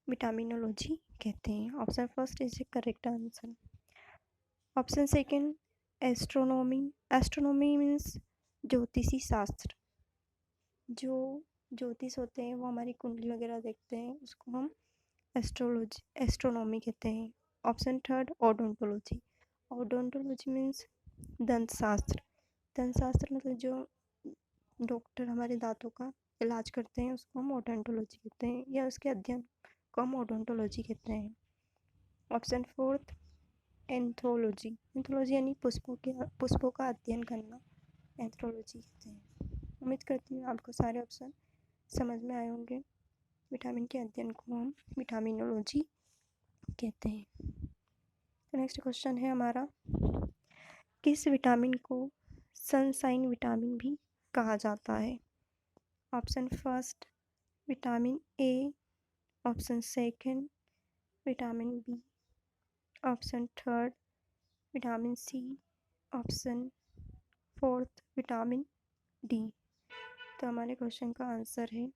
विटामिनोलॉजी कहते हैं। Option first is the correct answer. Option second astronomy. Astronomy means ज्योतिषी शास्त्र। जो ज्योतिष होते हैं वो हमारी कुंडली वगैरह देखते हैं, उसको हम एस्ट्रोनॉमी कहते हैं। Option third odontology. Odontology means दंत शास्त्र। दंत शास्त्र मतलब जो डॉक्टर हमारे दांतों का इलाज करते हैं उसको हम ओडोंटोलॉजी कहते हैं, या उसके अध्ययन को हम ओडोंटोलॉजी कहते हैं। Option fourth एंथ्रोलॉजी। एंथ्रोलॉजी यानी पुष्पों का अध्ययन करना एंथ्रोलॉजी कहते हैं। उम्मीद करती हूँ आपको सारे ऑप्शन समझ में आए होंगे। विटामिन के अध्ययन को हम विटामिनोलॉजी कहते हैं। तो नेक्स्ट क्वेश्चन है हमारा, किस विटामिन को सनशाइन विटामिन भी कहा जाता है? Option first vitamin A, option second vitamin B, option third vitamin C, option fourth vitamin D. तो हमारे क्वेश्चन का आंसर है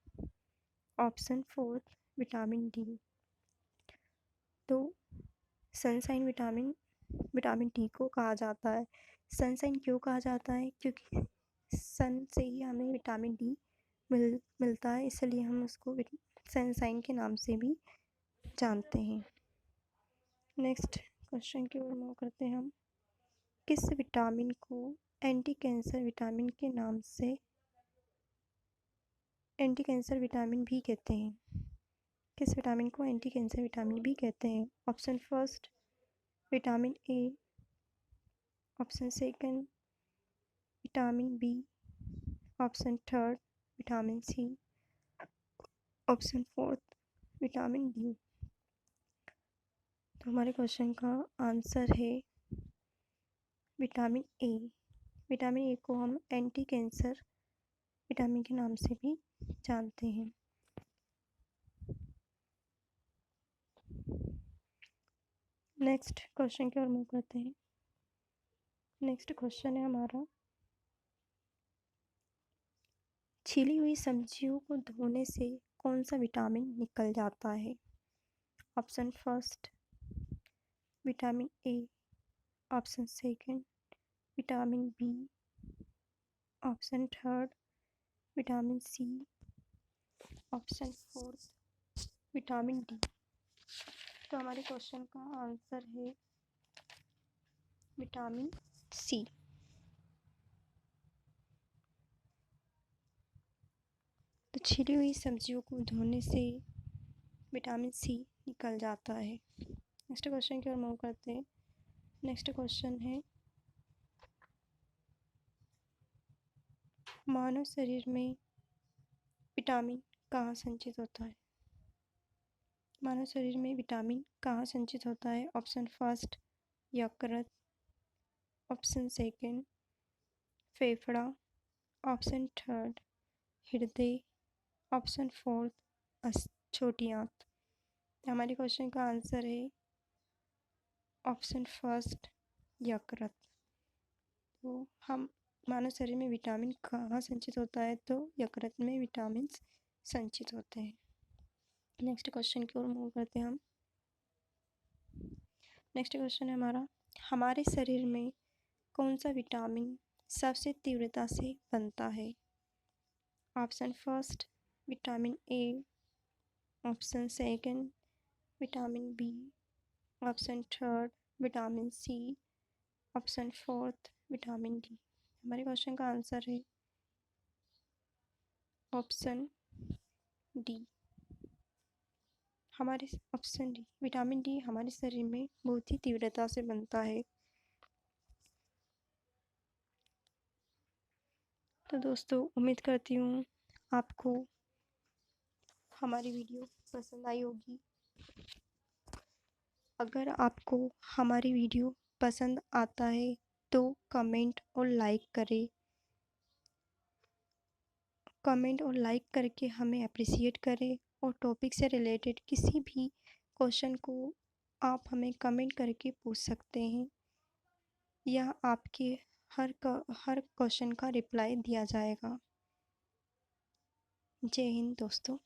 ऑप्शन फोर्थ विटामिन डी। तो सनशाइन विटामिन डी को कहा जाता है। सनशाइन क्यों कहा जाता है? क्योंकि सन से ही हमें विटामिन डी मिलता है, इसलिए हम उसको सनशाइन के नाम से भी जानते हैं। नेक्स्ट क्वेश्चन की ओर मूव करते हैं हम, किस विटामिन को एंटी कैंसर विटामिन के नाम से एंटी कैंसर विटामिन भी कहते हैं? किस विटामिन को एंटी कैंसर विटामिन भी कहते हैं? Option first vitamin A, option second vitamin B, option third vitamin C, option fourth vitamin D. तो हमारे क्वेश्चन का आंसर है विटामिन ए। विटामिन ए को हम एंटी कैंसर विटामिन के नाम से भी जानते हैं। नेक्स्ट क्वेश्चन की ओर मूव करते हैं। नेक्स्ट क्वेश्चन है हमारा, छिली हुई सब्जियों को धोने से कौन सा विटामिन निकल जाता है? Option first vitamin A, option second vitamin B, option third vitamin C, option fourth vitamin D. तो हमारे क्वेश्चन का आंसर है विटामिन सी। तो छिली हुई सब्जियों को धोने से विटामिन सी निकल जाता है। नेक्स्ट क्वेश्चन की ओर मूव करते हैं। नेक्स्ट क्वेश्चन है, मानव शरीर में विटामिन कहाँ संचित होता है? मानव शरीर में विटामिन कहाँ संचित होता है? ऑप्शन फर्स्ट यकृत, ऑप्शन सेकंड फेफड़ा, ऑप्शन थर्ड हृदय, ऑप्शन फोर्थ छोटी आंत। हमारे क्वेश्चन का आंसर है ऑप्शन फर्स्ट यकृत। तो हम मानव शरीर में विटामिन कहाँ संचित होता है? तो यकृत में विटामिन संचित होते हैं। नेक्स्ट क्वेश्चन की ओर मूव करते हैं हम। नेक्स्ट क्वेश्चन है हमारा, हमारे शरीर में कौन सा विटामिन सबसे तीव्रता से बनता है? Option first vitamin A, option second vitamin B, option third vitamin C, option fourth vitamin D. हमारे क्वेश्चन का आंसर है option D. Option D vitamin D हमारे शरीर में बहुत ही तीव्रता से बनता है। तो दोस्तों उम्मीद करती हूँ आपको हमारी वीडियो पसंद आई होगी। अगर आपको हमारी वीडियो पसंद आता है तो कमेंट और लाइक करें। कमेंट और लाइक करके हमें अप्रिशिएट करें और टॉपिक से रिलेटेड किसी भी क्वेश्चन को आप हमें कमेंट करके पूछ सकते हैं या आपके हर क्वेश्चन का रिप्लाई दिया जाएगा। जय हिंद दोस्तों।